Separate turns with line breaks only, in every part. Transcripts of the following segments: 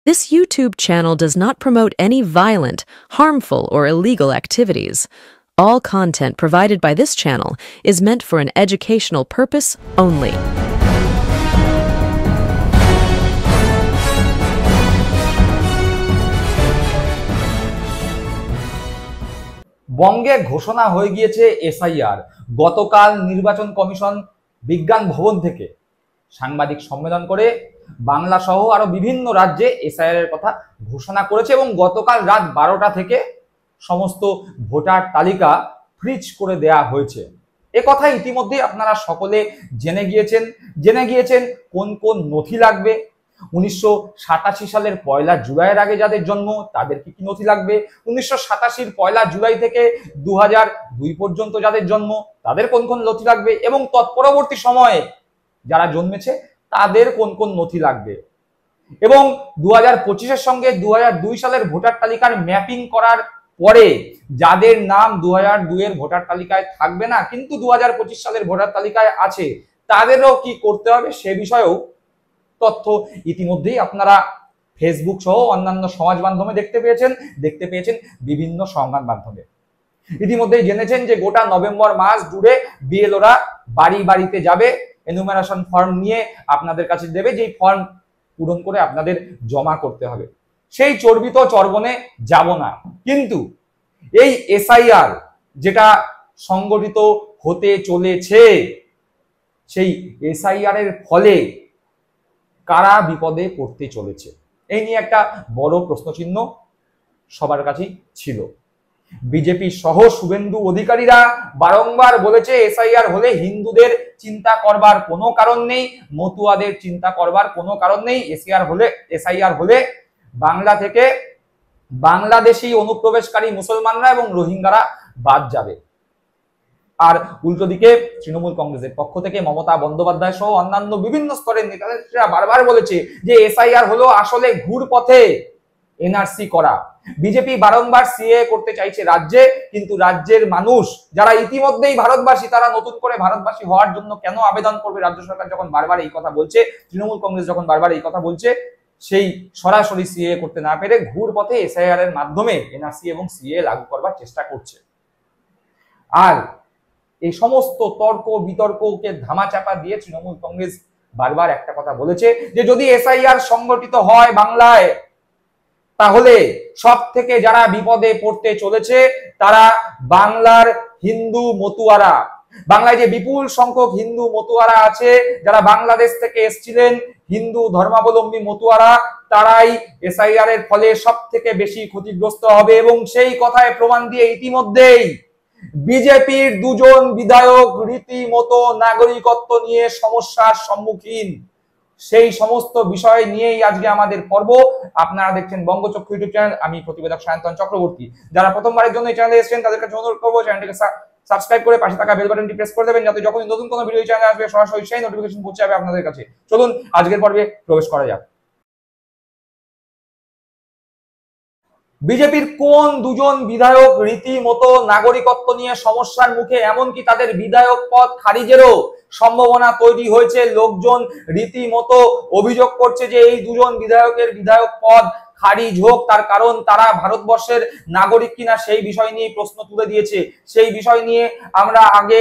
This YouTube channel does not promote any violent, harmful, or illegal activities. All content provided by this channel is meant for an educational purpose only.
বঙ্গে ঘোষণা হয়ে গিয়েছে SIR. গতকাল নির্বাচন commission বিজ্ঞান ভবন থেকে সাংবাদিক সম্মেলন করে বাংলা সহ আরো বিভিন্ন রাজ্যে এসআইআর এর কথা ঘোষণা করেছে এবং গতকাল রাত 12টা থেকে সমস্ত ভোটার তালিকা ফ্রিজ করে দেয়া হয়েছে। এ কথা ইতিমধ্যে আপনারা সকলে জেনে গিয়েছেন কোন কোন নথি লাগবে। 1987 সালের 1 জুলাইয়ের আগে যাদের জন্ম তাদের কি কি নথি লাগবে, 1987 1 জুলাই থেকে 2002 পর্যন্ত যাদের জন্ম তাদের কোন কোন নথি লাগবে এবং তৎপরবর্তী সময়ে যারা জন্মেছে তাদের কোন কোন নথি লাগবে এবং 2025-এর সঙ্গে 2002 সালের ভোটার তালিকার ম্যাপিং করার পরে যাদের নাম 2002 এর ভোটার তালিকায় থাকবে না কিন্তু 2025 সালের ভোটার তালিকায় আছে তাদেরও কি করতে হবে সে বিষয়েও তথ্য ইতিমধ্যেই আপনারা ফেসবুক সহ অন্যান্য সমাজ মাধ্যমে দেখতে পেয়েছেন বিভিন্ন সংবাদ মাধ্যমে। ইতিমধ্যেই জেনেছেন যে গোটা নভেম্বর মাস জুড়ে বিএলওরা বাড়ি বাড়িতে যাবে, এনুমারেশন ফর্ম নিয়ে আপনাদের কাছে দেবে, যেই ফর্ম পূরণ করে আপনাদের জমা করতে হবে। সেই চর্বিত চর্বণে যাব না, কিন্তু এই এসআইআর যেটা সংগঠিত হতে চলেছে সেই এসআইআর এর ফলে কারা বিপদে পড়তে চলেছে এই নিয়ে একটা বড় প্রশ্নচিহ্ন সবার কাছেই ছিল। বিজেপি সহ শুভেন্দু অধিকারীরা বারংবার বলেছে এসআইআর হলে হিন্দুদের চিন্তা করবার কোনো কারণ নেই, মতুয়াদের চিন্তা করবার কোনো কারণ নেই। এসআইআর হলে বাংলা থেকে বাংলাদেশি অনুপ্রবেশকারী মুসলমানরা এবং রোহিঙ্গারা বাদ যাবে। আর উল্টো দিকে তৃণমূল কংগ্রেসের পক্ষ থেকে মমতা বন্দ্যোপাধ্যায় সহ অন্যান্য বিভিন্ন স্তরের নেতারা বারবার বলেছে যে এসআইআর হলো আসলে ঘুরপথে এনআরসি করা। বিজেপি বারংবার সিএ করতে চাইছে রাজ্যে, কিন্তু রাজ্যের মানুষ যারা ইতিমধ্যেই ভারতবাসী তারা নতুন করে ভারতবাসী হওয়ার জন্য কেন আবেদন করবে? রাজ্য সরকার যখন বারবার এই কথা বলছে, তৃণমূল কংগ্রেস যখন বারবার এই কথা বলছে, সেই সরাসরি সিএ করতে না পেরে ঘুরপথে এসআইআর এর মাধ্যমে এনআরসি এবং সিএ লাগু করবার চেষ্টা করছে। আর এই সমস্ত তর্ক বিতর্ককে ধামাচাপা দিয়ে তৃণমূল কংগ্রেস বারবার একটা কথা বলেছে যে যদি এসআইআর সংগঠিত হয় বাংলায় তাহলে সব থেকে যারা বিপদে পড়তে চলেছে তারা বাংলার হিন্দু মতুয়ারা। বাংলায় যে বিপুল সংখ্যক হিন্দু মতুয়ারা আছে যারা বাংলাদেশ থেকে এসেছিলেন, হিন্দু ধর্মাবলম্বী মতুয়ারা, তারাই এসআইআর এর ফলে সব থেকে বেশি ক্ষতিগ্রস্ত হবে এবং সেই কথায় প্রমাণ দিয়ে ইতিমধ্যেই বিজেপির 2 জন বিধায়ক রীতিমতো নাগরিকত্ব নিয়ে সমস্যার সম্মুখীন। সেই সমস্ত বিষয় নিয়েই আজকে আমাদের পর্ব। আপনারা দেখছেন বঙ্গচক্ষু ইউটিউব চ্যানেল, আমি প্রতিবেদক সায়ন্তন চক্রবর্তী। যারা প্রথমবারের জন্য এই চ্যানেলে এসেছেন তাদের কাছে অনুরোধ করবো চ্যানেলটিকে সাবস্ক্রাইব করে পাশে থাকা বেল বাটনটি প্রেস করে দেবেন যাতে যখন নতুন কোনো ভিডিও চ্যানেলে আসবে সরাসরি সেই নোটিফিকেশন পৌঁছে যাবে আপনাদের কাছে। চলুন আজকের পর্বে প্রবেশ করা যাক। বিজেপির কোন 2 জন বিধায়ক রীতিমতো নাগরিকত্ব নিয়ে সমস্যার মুখে, এমনকি তাদের বিধায়ক পদ খারিজেরও সম্ভাবনা তৈরি হয়েছে। লোকজন রীতিমতো অভিযোগ করছে যে এই 2 জন বিধায়কের বিধায়ক পদ খারিজ হোক, তার কারণ তারা ভারতবর্ষের নাগরিক কিনা সেই বিষয় নিয়ে প্রশ্ন তুলে দিয়েছে। সেই বিষয় নিয়ে আমরা আগে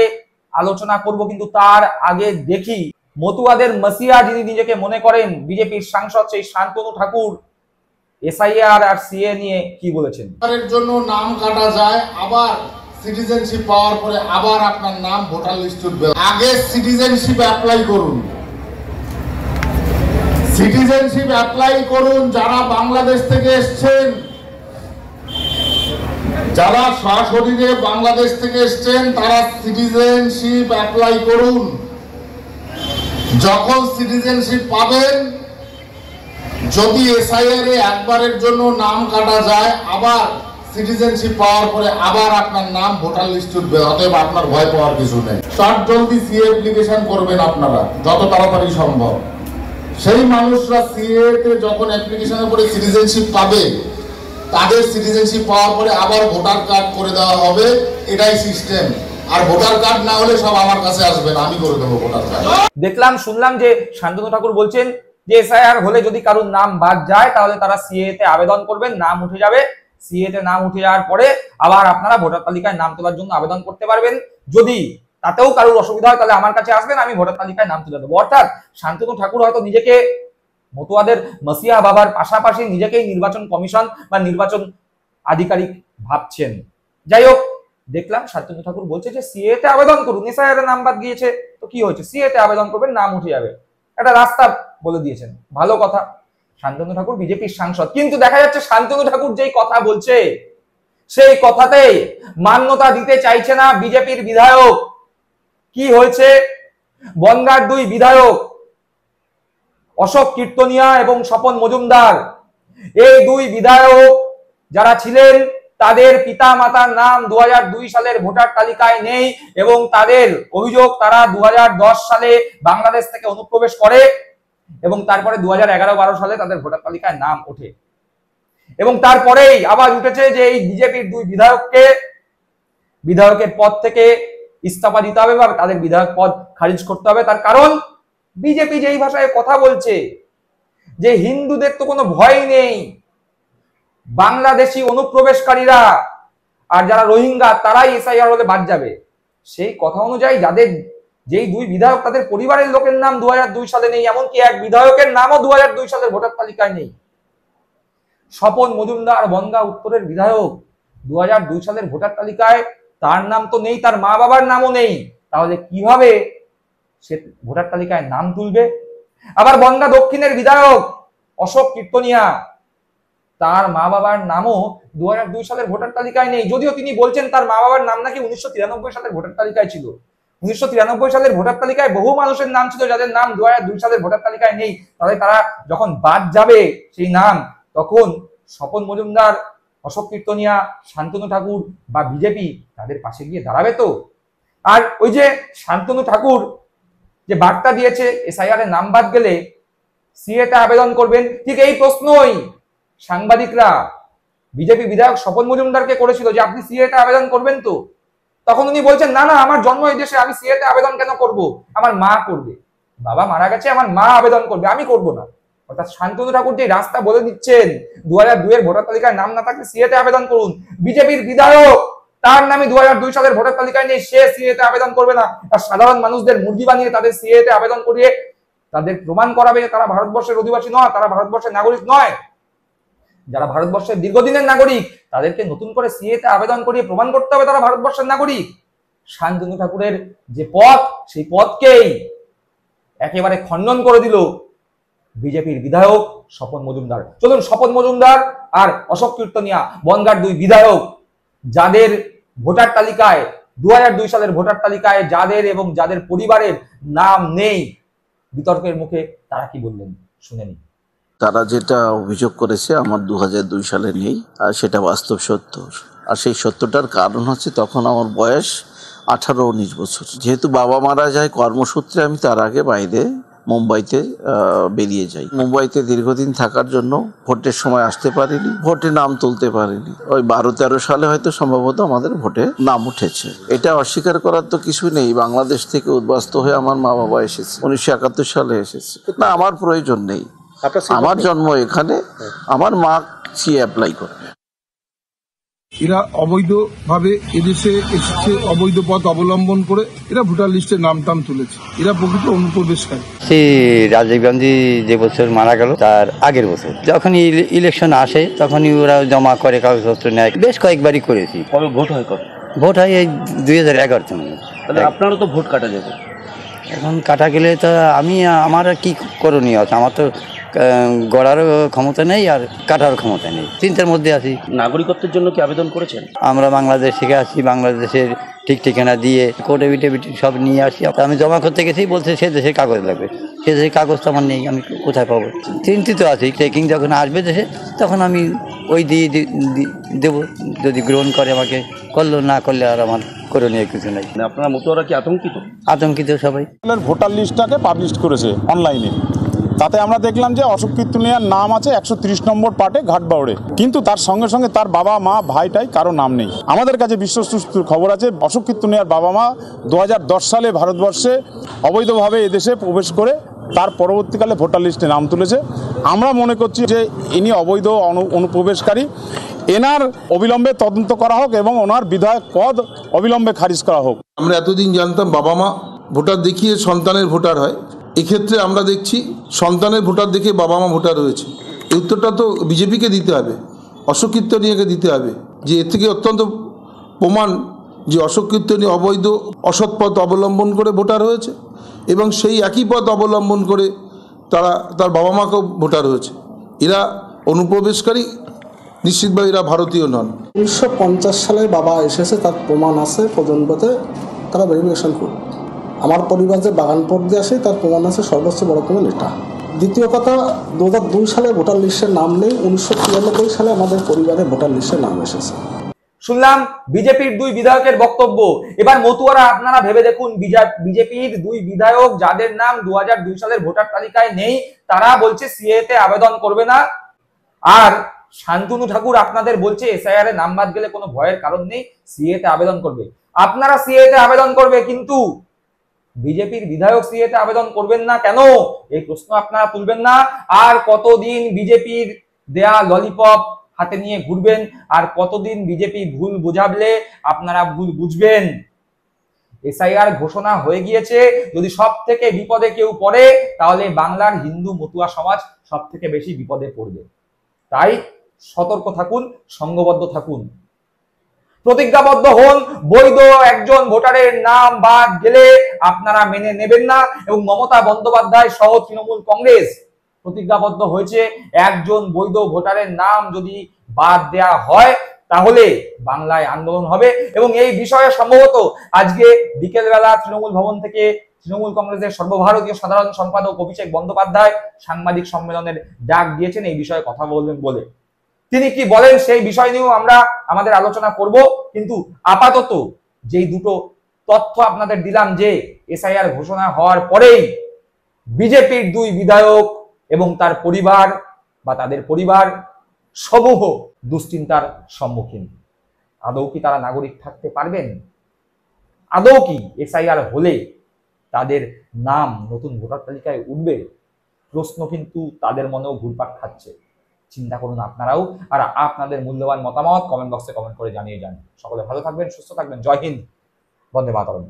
আলোচনা করব, কিন্তু তার আগে দেখি মতুয়াদের মাসিয়া যিনি নিজেকে মনে করেন বিজেপির সাংসদ সেই শান্তনু ঠাকুর এসআইআর আর সিএ নিয়ে কি বলেছেন।
এর জন্য নাম কাটা যায়, আবার সিটিজেনশিপ পাওয়ার পরে আবার আপনার নাম ভোটার লিস্টে উঠবে। আগে সিটিজেনশিপ অ্যাপ্লাই করুন, সিটিজেনশিপ অ্যাপ্লাই করুন। যারা বাংলাদেশ থেকে এসেছেন, যারা সশরীরে বাংলাদেশ থেকে এসেছেন তারা সিটিজেনশিপ অ্যাপ্লাই করুন। যখন সিটিজেনশিপ পাবেন, যদি এসআইআর এ একবারের জন্য নাম কাটা যায়, আবার সিটিজেনশিপ পাওয়ার পরে আবার আপনার নাম ভোটার লিস্টে উঠবে। অতএব আপনার ভয় পাওয়ার কিছু নেই। শর্ট জলদি সিএ অ্যাপ্লিকেশন করবেন আপনারা যত তাড়াতাড়ি সম্ভব। সেই মানুষরা সিএ তে যখন অ্যাপ্লিকেশনের পরে সিটিজেনশিপ পাবে, তাদের সিটিজেনশিপ পাওয়ার পরে আবার ভোটার কার্ড করে দেওয়া হবে। এটাই সিস্টেম। আর ভোটার কার্ড না হলে সব আমার কাছে আসবেন, আমি করে দেবো ভোটার কার্ড।
দেখলাম শুনলাম যে শান্তনু ঠাকুর বলছেন যে এসআইআর হলে যদি কারোর নাম বাদ যায় তাহলে তারা সিএ তে আবেদন করবেন, নাম উঠে যাবে। সিএ তে নাম উঠে যাওয়ার পরে আবার আপনারা ভোটার তালিকায় নাম তোলার জন্য আবেদন করতে পারবেন। যদি তাতেও কারোর অসুবিধা হয় তাহলে আমার কাছে আসবেন, আমি ভোটার তালিকায় নাম তুলে দেবো। অর্থাৎ শান্তনু ঠাকুর হয়তো নিজেকে মতুয়াদের মসিহা বাবার পাশাপাশি নিজেকেই নির্বাচন কমিশন বা নির্বাচন আধিকারিক ভাবছেন। যাই হোক, দেখলাম শান্তনু ঠাকুর বলছে যে সিএ তে আবেদন করুন, এসআইআর এর নাম বাদ গিয়েছে তো কি হয়েছে, সিএ তে আবেদন করবেন, নাম উঠে যাবে, একটা রাস্তা বলে দিয়েছেন, ভালো কথা। শান্তনু ঠাকুর বিজেপির সাংসদ, কিন্তু দেখা যাচ্ছে শান্তনু ঠাকুর যেই কথা বলছে সেই কথাতেই মান্যতা দিতে চাইছে না বিজেপির বিধায়ক। কি হয়েছে, বনগাঁর দুই বিধায়ক অশোক কীর্তনিয়া এবং স্বপন মজুমদার, এই দুই বিধায়ক যারা ছিলেন তাদের পিতা মাতার নাম 2002 সালের ভোটার তালিকায় নেই এবং তাদের অভিযোগ তারা 2010 সালে বাংলাদেশ থেকে অনুপ্রবেশ করে এবং তারপরে 2011-12 সালে তাদের ভোটার তালিকায় নাম ওঠে। এবং তারপরেই আবার উঠেছে যে এই বিজেপির দুই বিধায়ককে বিধায়কের পদ থেকে ইস্তফা দিতে হবে বা তাদের বিধায়ক পদ খারিজ করতে হবে। তার কারণ বিজেপি যেই ভাষায় কথা বলছে যে হিন্দুদের তো কোনো ভয় নেই, বাংলাদেশি অনুপ্রবেশকারীরা আর যারা রোহিঙ্গা তারাই এসআইআর হলে বাদ যাবে, সেই কথা অনুযায়ী যাদের যেই দুই বিধায়ক তাদের পরিবারের লোকের নাম 2002 সালে নেই, এমনকি এক বিধায়কের নামও 2002 সালের ভোটার তালিকায় নেই। স্বপন মজুমদার বনগাঁ উত্তরের বিধায়ক, 2002 সালের ভোটার তালিকায় তার নাম তো নেই, তার মা বাবার নামও নেই, তাহলে কিভাবে সে ভোটার তালিকায় নাম তুলবে? আবার বনগাঁ দক্ষিণের বিধায়ক অশোক কীর্তনিয়া, তার মা বাবার নামও 2002 সালের ভোটার তালিকায় নেই, যদিও তিনি বলছেন তার মা বাবার নাম নাকি 1993 সালের ভোটার তালিকায় ছিল। 1993 সালের ভোটার তালিকায় বহু মানুষের নাম ছিল যাদের নাম 2002 সালের ভোটার তালিকায় নেই, তাহলে তারা যখন বাদ যাবে সেই নাম, তখন স্বপন মজুমদার, অশোক কীর্তনিয়া, শান্তনু ঠাকুর বা বিজেপি তাদের পাশে গিয়ে দাঁড়াবে তো? আর ওই যে শান্তনু ঠাকুর যে বার্তা দিয়েছে এসআইআর এর নাম বাদ গেলে সিএ তে আবেদন করবেন, ঠিক এই প্রশ্নই সাংবাদিকরা বিজেপি বিধায়ক স্বপন মজুমদারকে করেছিল যে আপনি সিএ তে আবেদন করবেন তো? তখন উনি বলছেন না না, আমার জন্ম এই দেশে, আমি সিএ তে আবেদন কেন করব, আমার মা করবে, বাবা মারা গেছে, আমার মা আবেদন করবে, আমি করব না। অর্থাৎ শান্তনু ঠাকুর যে রাস্তা বলে দিচ্ছেন 2002 এর ভোটার তালিকায় নাম না থাকলে সিএ তে আবেদন করুন, বিজেপির বিধায়ক তার নামে 2002 সালের ভোটার তালিকায় নেই, সে সিএ তে আবেদন করবে না, আর সাধারণ মানুষদের মুরগি বানিয়ে তাদের সিএ তে আবেদন করিয়ে তাদের প্রমাণ করাবে তারা ভারতবর্ষের অধিবাসী নয়, তারা ভারতবর্ষের নাগরিক নয়। যারা ভারতবর্ষের দীর্ঘদিনের নাগরিক তাদেরকে নতুন করে সিএ তে আবেদন করিয়ে প্রমাণ করতে হবে তারা ভারতবর্ষের নাগরিক। শান্তনু ঠাকুরের যে পথ, সেই পথকেই একেবারে খণ্ডন করে দিল বিজেপির বিধায়ক স্বপন মজুমদার। চলুন স্বপন মজুমদার আর অশোক কীর্তনিয়া, বনগাঁর দুই বিধায়ক যাদের ভোটার তালিকায় 2002 সালের ভোটার তালিকায় যাদের এবং যাদের পরিবারের নাম নেই, বিতর্কের মুখে তারা কি বললেন শুনে নিন।
তারা যেটা অভিযোগ করেছে আমার 2002 সালে নেই, আর সেটা বাস্তব সত্য। আর সেই সত্যটার কারণ হচ্ছে তখন আমার বয়স 18-19 বছর। যেহেতু বাবা মারা যায় কর্মসূত্রে, আমি তার আগে বাইরে মুম্বাইতে বেরিয়ে যাই। মুম্বাইতে দীর্ঘদিন থাকার জন্য ভোটের সময় আসতে পারিনি, ভোটে নাম তুলতে পারিনি। ওই 12-13 সালে হয়তো সম্ভবত আমাদের ভোটে নাম উঠেছে। এটা অস্বীকার করার তো কিছু নেই। বাংলাদেশ থেকে উদ্বাস্ত হয়ে আমার মা বাবা এসেছে, 1971 সালে এসেছে। না, আমার প্রয়োজন নেই, আমার জন্ম এখানে, আমার মা সি অ্যাপ্লাই করবে।
এরা অবৈধভাবে এদেশে এসেছে, অবৈধ পথ অবলম্বন করে এরা ভোটার লিস্টে নাম টাম তুলেছে, এরা প্রকৃত অনুপ্রবেশকারী।
সেই রাজীব গান্ধী যে বছর মারা গেল তার আগের বছর যখন ইলেকশন আসে তখনই ওরা জমা করে, কাগজপত্র নেয়, বেশ কয়েকবারই করেছি।
কবে ভোট হয়? কবে
ভোট হয়? এই 2011 সালে।
তাহলে আপনারও তো ভোট কাটা যাবে।
এখন কাটা গেলে তো আমার কি করণীয় আছে? আমার তো গড়ারও ক্ষমতা নেই আর কাটার ক্ষমতা নেই, চিন্তার মধ্যে আছি।
নাগরিকত্বের জন্য কি আবেদন করেছেন?
আমরা বাংলাদেশ থেকে আসি, বাংলাদেশের ঠিক ঠিকানা দিয়ে কোর্ট এফিডেভিট সব নিয়ে আসি। আমি জমা করতে গেছি, বলছে সে দেশের কাগজ লাগবে, সে দেশের কাগজ তো আমার নেই, আমি কোথায় পাবো? চিন্তিত আছি। ট্রেকিং যখন আসবে দেশে তখন আমি ওই দিয়ে দেবো, যদি গ্রহণ করে আমাকে, করলো, না করলে আর আমার করণীয় কিছু নেই।
আপনারা মতুয়ারা কি আতঙ্কিত?
আতঙ্কিত সবাই।
ভোটার লিস্টটাকে পাবলিশ করেছে অনলাইনে, তাতে আমরা দেখলাম যে অশোক কীর্তনিয়ার নাম আছে 130 নম্বর পার্টে ঘাটবাউড়ে, কিন্তু তার সঙ্গে সঙ্গে তার বাবা মা ভাইটাই কারো নাম নেই। আমাদের কাছে বিশ্বস্ত খবর আছে অশোক কীর্তনিয়ার বাবা মা 2010 সালে ভারতবর্ষে অবৈধভাবে এদেশে প্রবেশ করে তার পরবর্তীকালে ভোটার লিস্টে নাম তুলেছে। আমরা মনে করছি যে ইনি অবৈধ অনুপ্রবেশকারী, এনার অবিলম্বে তদন্ত করা হোক এবং ওনার বিধায়ক পদ অবিলম্বে খারিজ করা হোক।
আমরা এতদিন জানতাম বাবা মা ভোটার দেখিয়ে সন্তানের ভোটার হয়, এক্ষেত্রে আমরা দেখছি সন্তানের ভোটার দেখে বাবা মা ভোটার হয়েছে। এই উত্তরটা তো বিজেপিকে দিতে হবে, অশোক কীর্তনীয়কে দিতে হবে, যে এর থেকে অত্যন্ত প্রমাণ যে অশোক কীর্তনীয় অবৈধ অসৎ পথ অবলম্বন করে ভোটার হয়েছে এবং সেই একই পথ অবলম্বন করে তার বাবা মাকেও ভোটার হয়েছে। এরা অনুপ্রবেশকারী, নিশ্চিতভাবে এরা ভারতীয় নন।
1950 সালে বাবা এসেছে, তার প্রমাণ আছে, প্রজন্মতে তারা ভেরিফিকেশন করবে। আমার পরিবার যে বাগানপুর দিয়ে আসে তার প্রমাণ আছে, সর্বোচ্চ বড় প্রমাণ এটা। দ্বিতীয় কথা, 2002 সালে ভোটার লিস্টের নাম নেই, 1993 সালে আমাদের পরিবারে ভোটার লিস্টের নাম এসেছে।
শুনলাম বিজেপির 2 বিধায়কের বক্তব্য। এবার মতুয়ারা আপনারা ভেবে দেখুন, বিজেপির 2 বিধায়ক যাদের নাম 2002 সালের ভোটার তালিকায় নেই, তারা বলছে সিএতে আবেদন করবে না, আর শান্তনু ঠাকুর আপনাদের বলছে এসআইআর এ নাম বাদ গেলে কোনো ভয়ের কারণ নেই, সিএতে আবেদন করবে। আপনারা সিএতে আবেদন করবে, কিন্তু বিজেপির বিধায়ক সিএতে আবেদন করবেন না কেন? এই প্রশ্ন আপনারা তুলবেন না। আর কতদিন বিজেপির দেয়া ললিপপ হাতে নিয়ে ঘুরবেন? আর কতদিন বিজেপি ভুল বোঝাবলে আপনারা ভুল বুঝবেন? এসআইআর ঘোষণা হয়ে গিয়েছে, যদি সব থেকে বিপদে কেউ পড়ে তাহলে বাংলার হিন্দু মতুয়া সমাজ সব থেকে বেশি বিপদে পড়বে। তাই সতর্ক থাকুন, সংঘবদ্ধ থাকুন, প্রতিজ্ঞাবদ্ধ হন। বৈধ একজন ভোটারের নাম বাদ গেলে আপনারা মেনে নেবেন না, এবং মমতা বন্দ্যোপাধ্যায় সহ তৃণমূল কংগ্রেস প্রতিজ্ঞাবদ্ধ হয়েছে, একজন বৈধ ভোটারের নাম যদি বাদ দেয়া হয় তাহলে বাংলায় আন্দোলন হবে। এবং এই বিষয়ে সম্ভবত আজকে বিকেলবেলা তৃণমূল ভবন থেকে তৃণমূল কংগ্রেসের সর্বভারতীয় সাধারণ সম্পাদক অভিষেক বন্দ্যোপাধ্যায় সাংবাদিক সম্মেলনের ডাক দিয়েছেন এই বিষয়ে কথা বলবেন বলে। তিনি কি বলেন সেই বিষয় নিয়েও আমরা আমাদের আলোচনা করব, কিন্তু আপাতত যেই দুটো তথ্য আপনাদের দিলাম, যে এসআইআর ঘোষণা হওয়ার পরেই বিজেপির 2 বিধায়ক এবং তার পরিবার বা তাদের পরিবার সমূহ দুশ্চিন্তার সম্মুখীন। আদৌ কি তারা নাগরিক থাকতে পারবেন? আদৌ কি এসআইআর হলে তাদের নাম নতুন ভোটার তালিকায় উঠবে? প্রশ্ন কিন্তু তাদের মনেও ঘুরপাক খাচ্ছে। চিন্তা করুন আপনারাও, আর আপনাদের মূল্যবান মতামত কমেন্ট বক্সে কমেন্ট করে জানিয়ে যান। সকলে ভালো থাকবেন, সুস্থ থাকবেন। জয় হিন্দ, বন্দে মাতরম।